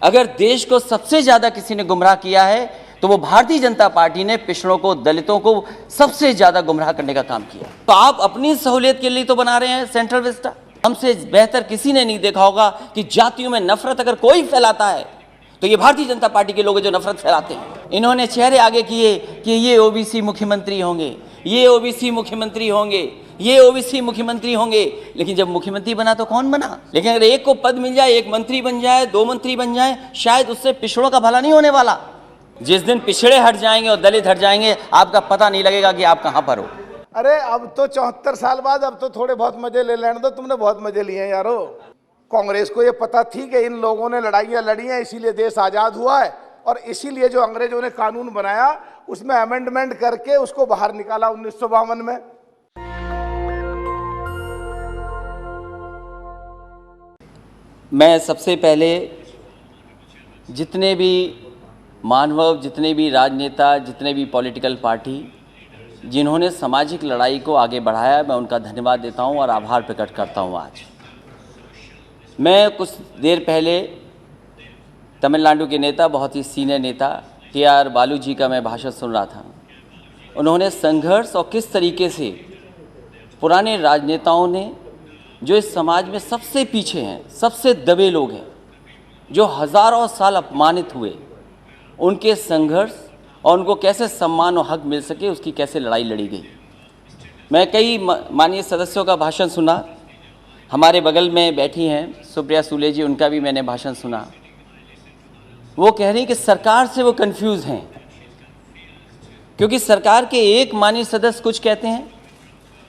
अगर देश को सबसे ज्यादा किसी ने गुमराह किया है तो वो भारतीय जनता पार्टी ने पिछड़ों को, दलितों को सबसे ज्यादा गुमराह करने का काम किया। तो आप अपनी सहूलियत के लिए तो बना रहे हैं सेंट्रल विस्टा। हमसे बेहतर किसी ने नहीं देखा होगा कि जातियों में नफरत अगर कोई फैलाता है तो ये भारतीय जनता पार्टी के लोग जो नफरत फैलाते हैं। इन्होंने चेहरे आगे किए कि ये ओबीसी मुख्यमंत्री होंगे, ये ओबीसी मुख्यमंत्री होंगे, ये ओबीसी मुख्यमंत्री होंगे, लेकिन जब मुख्यमंत्री बना तो कौन बना? लेकिन अगर एक को पद मिल जाए, एक मंत्री बन जाए, दो मंत्री बन जाए, शायद उससे पिछड़ों का भला नहीं होने वाला। जिस दिन पिछड़े हट जाएंगे और दलित हट जाएंगे, आपका पता नहीं लगेगा कि आप कहां पर हो। अरे अब तो 74 साल बाद अब तो थोड़े बहुत मजे ले लेने दो। तुमने बहुत मजे लिए हैं यारो। कांग्रेस को ये पता थी कि इन लोगों ने लड़ाइयां लड़ी हैं, इसीलिए देश आजाद हुआ है, और इसीलिए जो अंग्रेजों ने कानून बनाया उसमें अमेंडमेंट करके उसको बाहर निकाला 1952 में। मैं सबसे पहले जितने भी मानव, जितने भी राजनेता, जितने भी पॉलिटिकल पार्टी जिन्होंने सामाजिक लड़ाई को आगे बढ़ाया, मैं उनका धन्यवाद देता हूं और आभार प्रकट करता हूं। आज मैं कुछ देर पहले तमिलनाडु के नेता, बहुत ही सीनियर नेता TR बालू जी का मैं भाषण सुन रहा था। उन्होंने संघर्ष और किस तरीके से पुराने राजनेताओं ने, जो इस समाज में सबसे पीछे हैं, सबसे दबे लोग हैं, जो हज़ारों साल अपमानित हुए, उनके संघर्ष और उनको कैसे सम्मान और हक मिल सके, उसकी कैसे लड़ाई लड़ी गई। मैं कई माननीय सदस्यों का भाषण सुना। हमारे बगल में बैठी हैं सुप्रिया सुले जी, उनका भी मैंने भाषण सुना। वो कह रही कि सरकार से वो कंफ्यूज हैं, क्योंकि सरकार के एक माननीय सदस्य कुछ कहते हैं,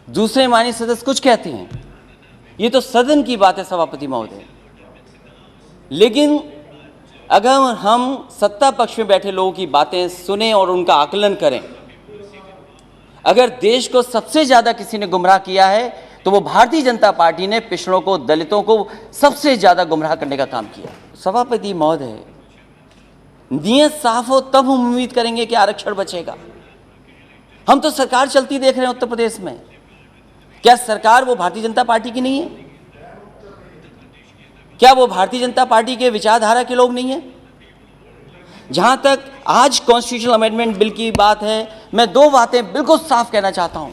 दूसरे माननीय सदस्य कुछ कहते हैं। ये तो सदन की बात है सभापति महोदय। लेकिन अगर हम सत्ता पक्ष में बैठे लोगों की बातें सुने और उनका आकलन करें, अगर देश को सबसे ज्यादा किसी ने गुमराह किया है तो वो भारतीय जनता पार्टी ने पिछड़ों को, दलितों को सबसे ज्यादा गुमराह करने का काम किया। सभापति महोदय, नियत साफ हो तब हम उम्मीद करेंगे कि आरक्षण बचेगा। हम तो सरकार चलती देख रहे हैं उत्तर प्रदेश में। क्या सरकार वो भारतीय जनता पार्टी की नहीं है? क्या वो भारतीय जनता पार्टी के विचारधारा के लोग नहीं है? जहां तक आज कॉन्स्टिट्यूशनल अमेंडमेंट बिल की बात है, मैं दो बातें बिल्कुल साफ कहना चाहता हूं।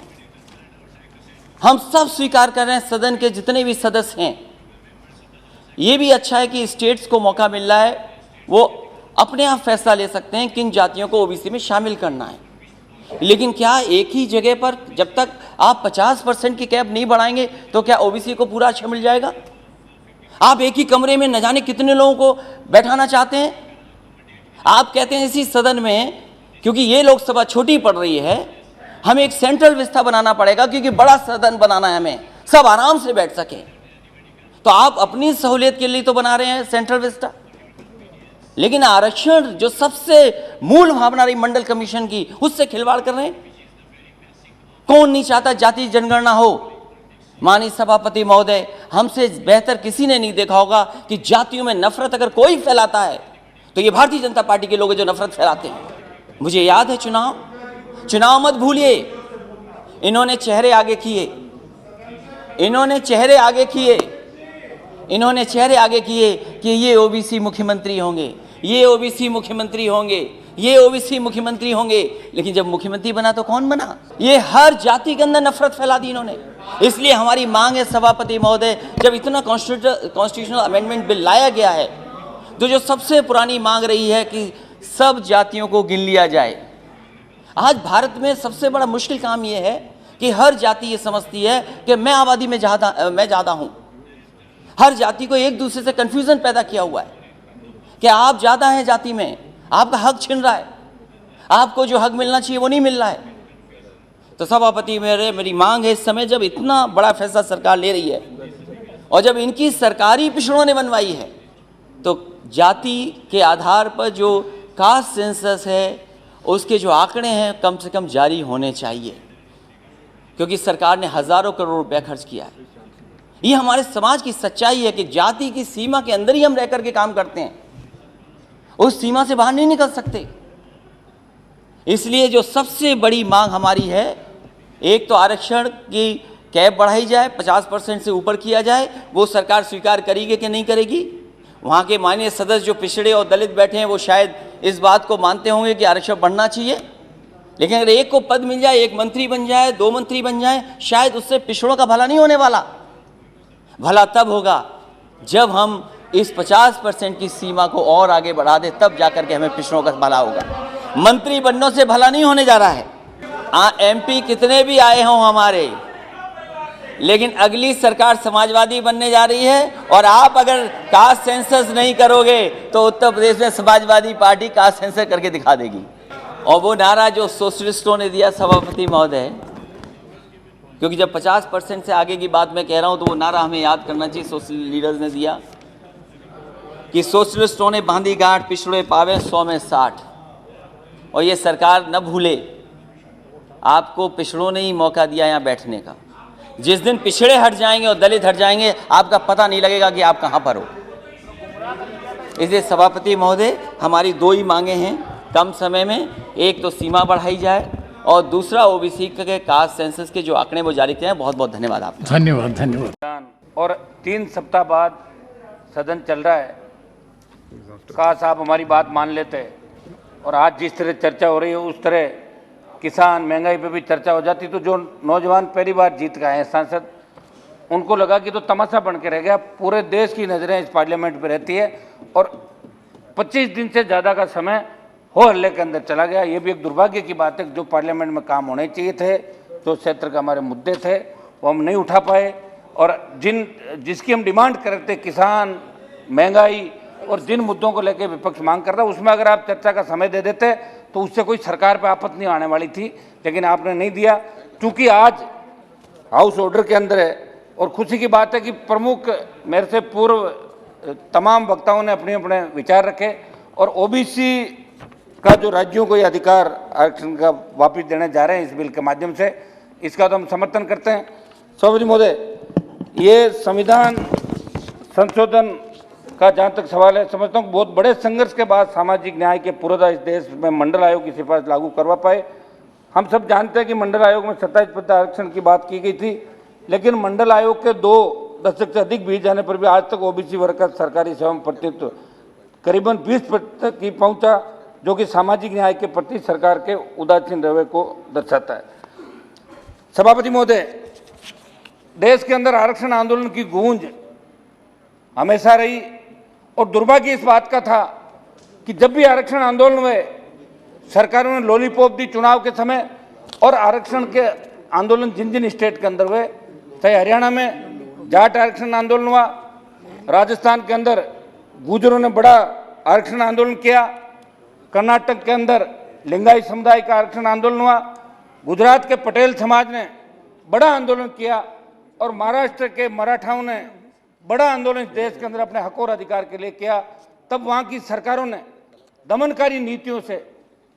हम सब स्वीकार कर रहे हैं, सदन के जितने भी सदस्य हैं, ये भी अच्छा है कि स्टेट्स को मौका मिल रहा है, वो अपने आप फैसला ले सकते हैं किन जातियों को ओबीसी में शामिल करना है। लेकिन क्या एक ही जगह पर जब तक आप 50% की कैप नहीं बढ़ाएंगे तो क्या ओबीसी को पूरा अच्छा मिल जाएगा? आप एक ही कमरे में न जाने कितने लोगों को बैठाना चाहते हैं। आप कहते हैं इसी सदन में, क्योंकि ये लोकसभा छोटी पड़ रही है, हमें एक सेंट्रल विस्टा बनाना पड़ेगा, क्योंकि बड़ा सदन बनाना है, हमें सब आराम से बैठ सके। तो आप अपनी सहूलियत के लिए तो बना रहे हैं सेंट्रल विस्टा, लेकिन आरक्षण जो सबसे मूल भावना रही मंडल कमीशन की, उससे खिलवाड़ कर रहे हैं। कौन नहीं चाहता जाति जनगणना हो? माननीय सभापति महोदय, हमसे बेहतर किसी ने नहीं देखा होगा कि जातियों में नफरत अगर कोई फैलाता है तो ये भारतीय जनता पार्टी के लोग जो नफरत फैलाते हैं। मुझे याद है चुनाव मत भूलिए, इन्होंने चेहरे आगे किए, इन्होंने चेहरे आगे किए कि ये ओबीसी मुख्यमंत्री होंगे, ये ओबीसी मुख्यमंत्री होंगे, ये ओबीसी मुख्यमंत्री होंगे, लेकिन जब मुख्यमंत्री बना तो कौन बना? ये हर जाति के अंदर नफरत फैला दी इन्होंने। इसलिए हमारी मांग है सभापति महोदय, जब इतना कॉन्स्टिट्यूशनल अमेंडमेंट बिल लाया गया है, तो जो सबसे पुरानी मांग रही है कि सब जातियों को गिन लिया जाए। आज भारत में सबसे बड़ा मुश्किल काम यह है कि हर जाति ये समझती है कि मैं आबादी में ज्यादा हूं। हर जाति को एक दूसरे से कंफ्यूजन पैदा किया हुआ है कि आप ज्यादा हैं जाति में, आपका हक छिन रहा है, आपको जो हक मिलना चाहिए वो नहीं मिल रहा है। तो सभापति मेरी मांग है, इस समय जब इतना बड़ा फैसला सरकार ले रही है और जब इनकी सरकारी पिछड़ों ने बनवाई है, तो जाति के आधार पर जो कास्ट सेंसस है उसके जो आंकड़े हैं कम से कम जारी होने चाहिए, क्योंकि सरकार ने हजारों करोड़ रुपया खर्च किया है। ये हमारे समाज की सच्चाई है कि जाति की सीमा के अंदर ही हम रहकर के काम करते हैं, उस सीमा से बाहर नहीं निकल सकते। इसलिए जो सबसे बड़ी मांग हमारी है, एक तो आरक्षण की कैप बढ़ाई जाए, 50% से ऊपर किया जाए, वो सरकार स्वीकार करेगी कि नहीं करेगी, वहाँ के माननीय सदस्य जो पिछड़े और दलित बैठे हैं वो शायद इस बात को मानते होंगे कि आरक्षण बढ़ना चाहिए, लेकिन अगर एक को पद मिल जाए, एक मंत्री बन जाए, 2 मंत्री बन जाए, शायद उससे पिछड़ों का भला नहीं होने वाला। भला तब होगा जब हम इस 50% की सीमा को और आगे बढ़ा दे, तब जाकर के हमें पिछड़ों का भला होगा। मंत्री बनने से भला नहीं होने जा रहा है। MP कितने भी आए हों हमारे, लेकिन अगली सरकार समाजवादी बनने जा रही है, और आप अगर कास्ट सेंसस नहीं करोगे तो उत्तर प्रदेश में समाजवादी पार्टी कास्ट सेंसस करके दिखा देगी। और वो नारा जो सोशलिस्टों ने दिया, सभापति महोदय, क्योंकि जब 50% से आगे की बात मैं कह रहा हूं तो वो नारा हमें याद करना चाहिए। सोशल लीडर्स ने दिया कि सोशलिस्टों ने बांधी गांठ, पिछड़े पावे 100 में 60। और ये सरकार न भूले, आपको पिछड़ों ने ही मौका दिया यहाँ बैठने का। जिस दिन पिछड़े हट जाएंगे और दलित हट जाएंगे, आपका पता नहीं लगेगा कि आप कहाँ पर हो। इसलिए सभापति महोदय, हमारी 2 ही मांगे हैं कम समय में। एक तो सीमा बढ़ाई जाए, और दूसरा OBC के कास्ट सेंसस के जो आंकड़े वो जारी किए हैं। बहुत बहुत धन्यवाद आपका। धन्यवाद। और 3 सप्ताह बाद सदन चल रहा है, काश आप हमारी बात मान लेते, और आज जिस तरह चर्चा हो रही है उस तरह किसान महंगाई पे भी चर्चा हो जाती, तो जो नौजवान पहली बार जीत के आए हैं सांसद, उनको लगा कि तो तमाशा बन के रह गया। पूरे देश की नज़रें इस पार्लियामेंट पे रहती है, और 25 दिन से ज़्यादा का समय हो हल्ले के अंदर चला गया। ये भी एक दुर्भाग्य की बात है। जो पार्लियामेंट में काम होने चाहिए थे, जो क्षेत्र का हमारे मुद्दे थे, वो हम नहीं उठा पाए। और जिसकी हम डिमांड करते, किसान, महंगाई, और जिन मुद्दों को लेकर विपक्ष मांग कर रहा है, उसमें अगर आप चर्चा का समय दे देते तो उससे कोई सरकार पर आफत नहीं आने वाली थी, लेकिन आपने नहीं दिया। चूँकि आज हाउस ऑर्डर के अंदर है, और खुशी की बात है कि प्रमुख मेरे से पूर्व तमाम वक्ताओं ने अपने अपने विचार रखे, और OBC का जो राज्यों को ये अधिकार आरक्षण का वापस देने जा रहे हैं इस बिल के माध्यम से, इसका तो हम समर्थन करते हैं। सभापति महोदय, ये संविधान संशोधन का जहाँ तक सवाल है, समझता हूँ बहुत बड़े संघर्ष के बाद सामाजिक न्याय के पुरोधा इस देश में मंडल आयोग की सिफारिश लागू करवा पाए। हम सब जानते हैं कि मंडल आयोग में 27% आरक्षण की बात की गई थी, लेकिन मंडल आयोग के 2 दशक से अधिक बीत जाने पर भी आज तक OBC वर्ग का सरकारी सेवा में प्रतिनिधित्व करीबन 20% की पहुंचा, जो कि सामाजिक न्याय के प्रति सरकार के उदासीन रवैये को दर्शाता है। सभापति महोदय, देश के अंदर आरक्षण आंदोलन की गूंज हमेशा रही, और दुर्भाग्य इस बात का था कि जब भी आरक्षण आंदोलन में सरकारों ने लॉलीपॉप दी चुनाव के समय, और आरक्षण के आंदोलन जिन जिन स्टेट के अंदर हुए, चाहे हरियाणा में जाट आरक्षण आंदोलन हुआ, राजस्थान के अंदर गुर्जरों ने बड़ा आरक्षण आंदोलन किया, कर्नाटक के अंदर लिंगायत समुदाय का आरक्षण आंदोलन हुआ, गुजरात के पटेल समाज ने बड़ा आंदोलन किया, और महाराष्ट्र के मराठाओं ने बड़ा आंदोलन इस देश के अंदर अपने हक और अधिकार के लिए किया। तब वहाँ की सरकारों ने दमनकारी नीतियों से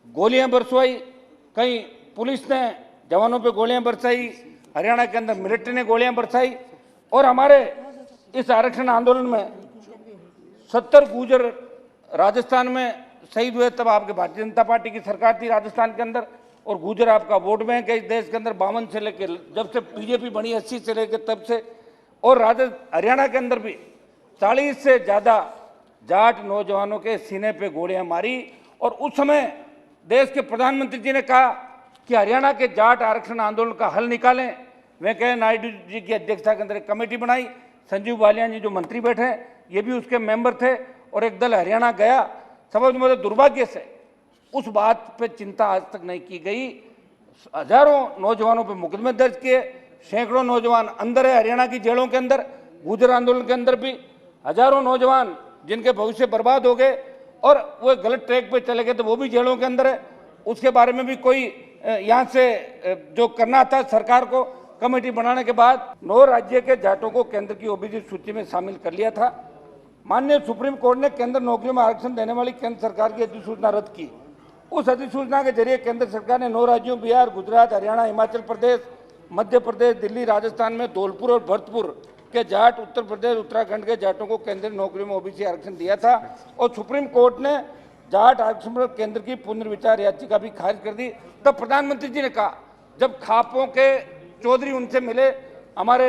गोलियां बरसवाई, कहीं पुलिस ने जवानों पे गोलियां बरसाई, हरियाणा के अंदर मिलिट्री ने गोलियां बरसाई, और हमारे इस आरक्षण आंदोलन में 70 गुर्जर राजस्थान में शहीद हुए। तब आपके भारतीय जनता पार्टी की सरकार थी राजस्थान के अंदर, और गुर्जर आपका वोट बैंक है इस देश के अंदर 52 से लेकर, जब से बीजेपी बनी 80 से लेकर तब से। और हरियाणा के अंदर भी 40 से ज़्यादा जाट नौजवानों के सीने पे गोलियां मारी, और उस समय देश के प्रधानमंत्री जी ने कहा कि हरियाणा के जाट आरक्षण आंदोलन का हल निकालें। वेंकैया नायडू जी की अध्यक्षता के अंदर एक कमेटी बनाई, संजीव बालियान जी जो मंत्री बैठे हैं ये भी उसके मेंबर थे, और एक दल हरियाणा गया। सभापति महोदय, दुर्भाग्य से उस बात पे चिंता आज तक नहीं की गई। हजारों नौजवानों पे मुकदमे दर्ज किए, सैकड़ों नौजवान अंदर है हरियाणा की जेलों के अंदर। गुर्जर आंदोलन के अंदर भी हजारों नौजवान जिनके भविष्य बर्बाद हो गए और वो गलत ट्रैक पे चले गए, तो वो भी जेलों के अंदर है। उसके बारे में भी कोई यहाँ से जो करना था सरकार को, कमेटी बनाने के बाद 9 राज्य के जाटों को केंद्र की OBC सूची में शामिल कर लिया था। माननीय सुप्रीम कोर्ट ने केंद्र नौकरियों में आरक्षण देने वाली केंद्र सरकार की अधिसूचना रद्द की। उस अधिसूचना के जरिए केंद्र सरकार ने 9 राज्यों बिहार, गुजरात, हरियाणा, हिमाचल प्रदेश, मध्य प्रदेश, दिल्ली, राजस्थान में धौलपुर और भरतपुर के जाट, उत्तर प्रदेश, उत्तराखंड के जाटों को केंद्रीय नौकरियों में OBC आरक्षण दिया था। और सुप्रीम कोर्ट ने जाट आरक्षण पर केंद्र की पुनर्विचार याचिका भी खारिज कर दी। तब प्रधानमंत्री जी ने कहा, जब खापों के चौधरी उनसे मिले, हमारे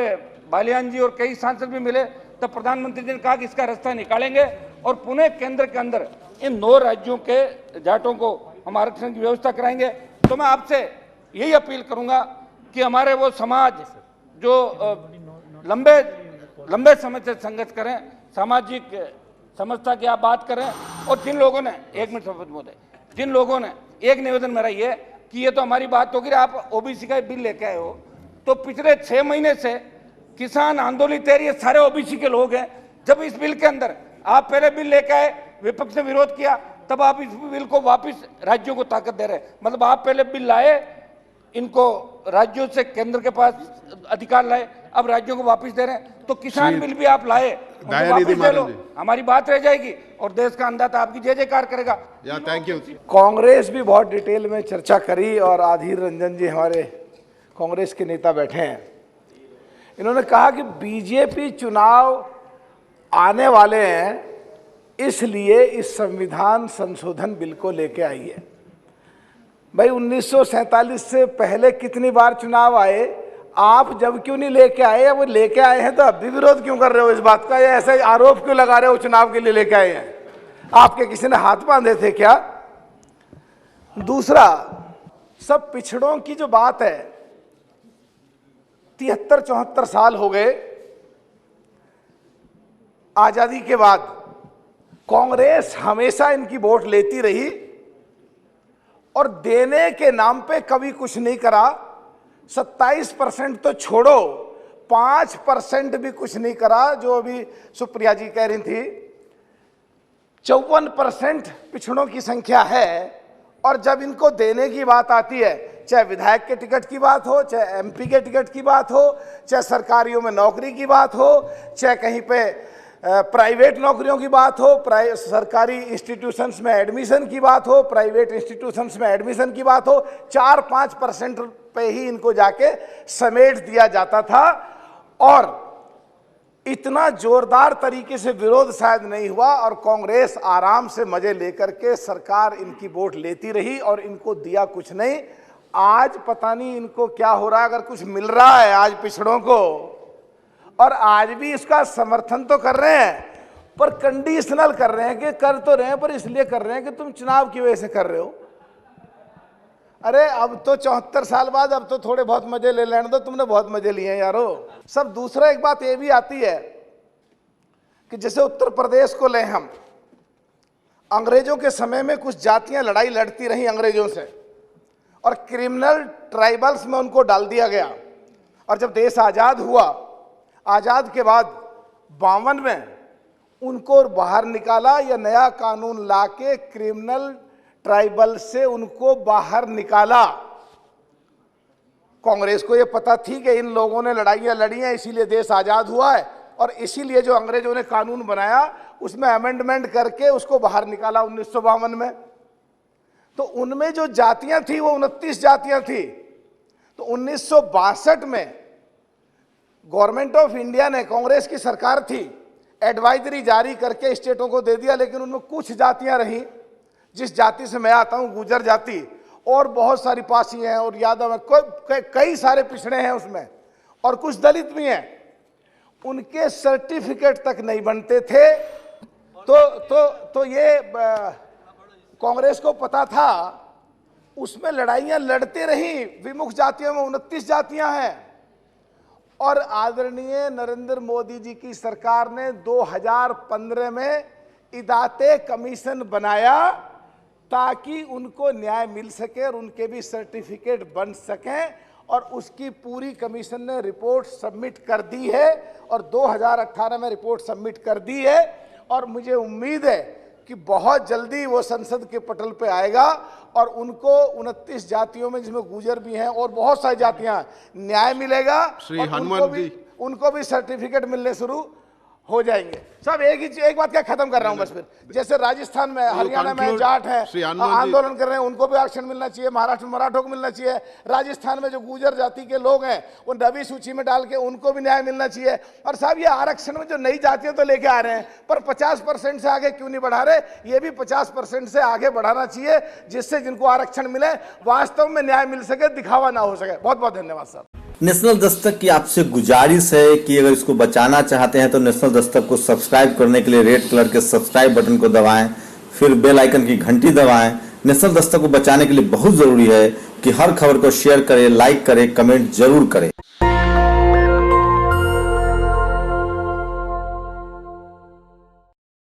बालियान जी और कई सांसद भी मिले, तब प्रधानमंत्री जी ने कहा कि इसका रास्ता निकालेंगे और पुणे केंद्र के अंदर इन 9 राज्यों के जाटों को हम आरक्षण की व्यवस्था कराएंगे। तो मैं आपसे यही अपील करूंगा कि हमारे वो समाज जो लंबे समय से संघर्ष करें, सामाजिक समस्या की आप बात करें, और जिन लोगों ने, एक मिनट शपथ महोदय, जिन लोगों ने, एक निवेदन मेरा ये कि ये तो हमारी बात होगी, आप ओबीसी का बिल लेके आए हो, तो पिछले 6 महीने से किसान आंदोलित है, ये सारे ओबीसी के लोग हैं। जब इस बिल के अंदर आप पहले बिल लेके आए, विपक्ष ने विरोध किया, तब आप इस बिल को वापस राज्यों को ताकत दे रहे, मतलब आप पहले बिल लाए, इनको राज्यों से केंद्र के पास अधिकार लाए, अब राज्यों को वापस दे रहे हैं। तो किसान बिल भी आप लाए, वापस दे लो, हमारी बात रह जाएगी और देश का अन्नदाता आपकी जय जयकार करेगा। Thank you. कांग्रेस भी बहुत डिटेल में चर्चा करी और आधीर रंजन जी हमारे कांग्रेस के नेता बैठे हैं। इन्होंने कहा कि बीजेपी चुनाव आने वाले हैं, इसलिए इस संविधान संशोधन बिल को लेके आई है। भाई 1947 से पहले कितनी बार चुनाव आए, आप जब क्यों नहीं लेके आए? अब लेके आए हैं तो अब भी विरोध क्यों कर रहे हो इस बात का, या ऐसे आरोप क्यों लगा रहे हो चुनाव के लिए लेके आए हैं? आपके किसी ने हाथ बांधे थे क्या? दूसरा, सब पिछड़ों की जो बात है, 73-74 साल हो गए आजादी के बाद, कांग्रेस हमेशा इनकी वोट लेती रही और देने के नाम पे कभी कुछ नहीं करा। 27% तो छोड़ो, 5% भी कुछ नहीं करा, जो अभी सुप्रिया जी कह रही थी। 54% पिछड़ों की संख्या है, और जब इनको देने की बात आती है, चाहे विधायक के टिकट की बात हो, चाहे एमपी के टिकट की बात हो, चाहे सरकारियों में नौकरी की बात हो, चाहे कहीं पे प्राइवेट नौकरियों की बात हो, सरकारी इंस्टीट्यूशंस में एडमिशन की बात हो, प्राइवेट इंस्टीट्यूशंस में एडमिशन की बात हो, 4-5% पे ही इनको जाके समेट दिया जाता था। और इतना जोरदार तरीके से विरोध शायद नहीं हुआ, और कांग्रेस आराम से मजे लेकर के सरकार इनकी वोट लेती रही और इनको दिया कुछ नहीं। आज पता नहीं इनको क्या हो रहा है, अगर कुछ मिल रहा है आज पिछड़ों को, और आज भी इसका समर्थन तो कर रहे हैं, पर कंडीशनल कर रहे हैं कि कर तो रहे हैं, पर इसलिए कर रहे हैं कि तुम चुनाव की वजह से कर रहे हो। अरे अब तो 74 साल बाद अब तो थोड़े बहुत मजे ले लेने दो, तुमने बहुत मजे लिए हैं यारो सब। दूसरा एक बात ये भी आती है कि जैसे उत्तर प्रदेश को लें हम, अंग्रेजों के समय में कुछ जातियां लड़ाई लड़ती रही अंग्रेजों से, और क्रिमिनल ट्राइबल्स में उनको डाल दिया गया। और जब देश आज़ाद हुआ, आज़ाद के बाद 52 में उनको बाहर निकाला, या नया कानून लाके क्रिमिनल ट्राइबल से उनको बाहर निकाला। कांग्रेस को ये पता थी कि इन लोगों ने लड़ाइयाँ लड़ी हैं, इसीलिए देश आज़ाद हुआ है, और इसीलिए जो अंग्रेजों ने कानून बनाया उसमें अमेंडमेंट करके उसको बाहर निकाला 1952 में। तो उनमें जो जातियां थी वो 29 जातियां थी। तो 1962 में गवर्नमेंट ऑफ इंडिया ने, कांग्रेस की सरकार थी, एडवाइजरी जारी करके स्टेटों को दे दिया, लेकिन उनमें कुछ जातियां रहीं। जिस जाति से मैं आता हूं, गुर्जर जाति, और बहुत सारी पासी हैं और यादव हैं, कई सारे पिछड़े हैं उसमें, और कुछ दलित भी हैं। उनके सर्टिफिकेट तक नहीं बनते थे। तो ये कांग्रेस को पता था, उसमें लड़ाइयां लड़ते रही। विमुख जातियों में 29 जातियां हैं, और आदरणीय नरेंद्र मोदी जी की सरकार ने 2015 में इदाते कमीशन बनाया ताकि उनको न्याय मिल सके और उनके भी सर्टिफिकेट बन सकें, और उसकी पूरी कमीशन ने रिपोर्ट सबमिट कर दी है, और 2018 में रिपोर्ट सबमिट कर दी है। और मुझे उम्मीद है कि बहुत जल्दी वो संसद के पटल पे आएगा, और उनको 29 जातियों में, जिसमें गुर्जर भी हैं और बहुत सारी जातियां, न्याय मिलेगा, और उनको भी सर्टिफिकेट मिलने शुरू हो जाएंगे। सब एक बात क्या खत्म कर रहा हूं बस फिर, जैसे राजस्थान में, हरियाणा में जाट है, आंदोलन कर रहे हैं, उनको भी आरक्षण मिलना चाहिए। महाराष्ट्र में मराठों को मिलना चाहिए। राजस्थान में जो गुर्जर जाति के लोग हैं उन रवि सूची में डाल के उनको भी न्याय मिलना चाहिए। और साहब ये आरक्षण में जो नई जातियां तो लेके आ रहे हैं, पर 50% से आगे क्यों नहीं बढ़ा रहे? ये भी 50% से आगे बढ़ाना चाहिए, जिससे जिनको आरक्षण मिले वास्तव में न्याय मिल सके, दिखावा ना हो सके। बहुत बहुत धन्यवाद साहब। नेशनल दस्तक की आपसे गुजारिश है कि अगर इसको बचाना चाहते हैं तो नेशनल दस्तक को सब्सक्राइब करने के लिए रेड कलर के सब्सक्राइब बटन को दबाएं, फिर बेल आइकन की घंटी दबाएं। नेशनल दस्तक को बचाने के लिए बहुत ज़रूरी है कि हर खबर को शेयर करें, लाइक करें, कमेंट जरूर करें।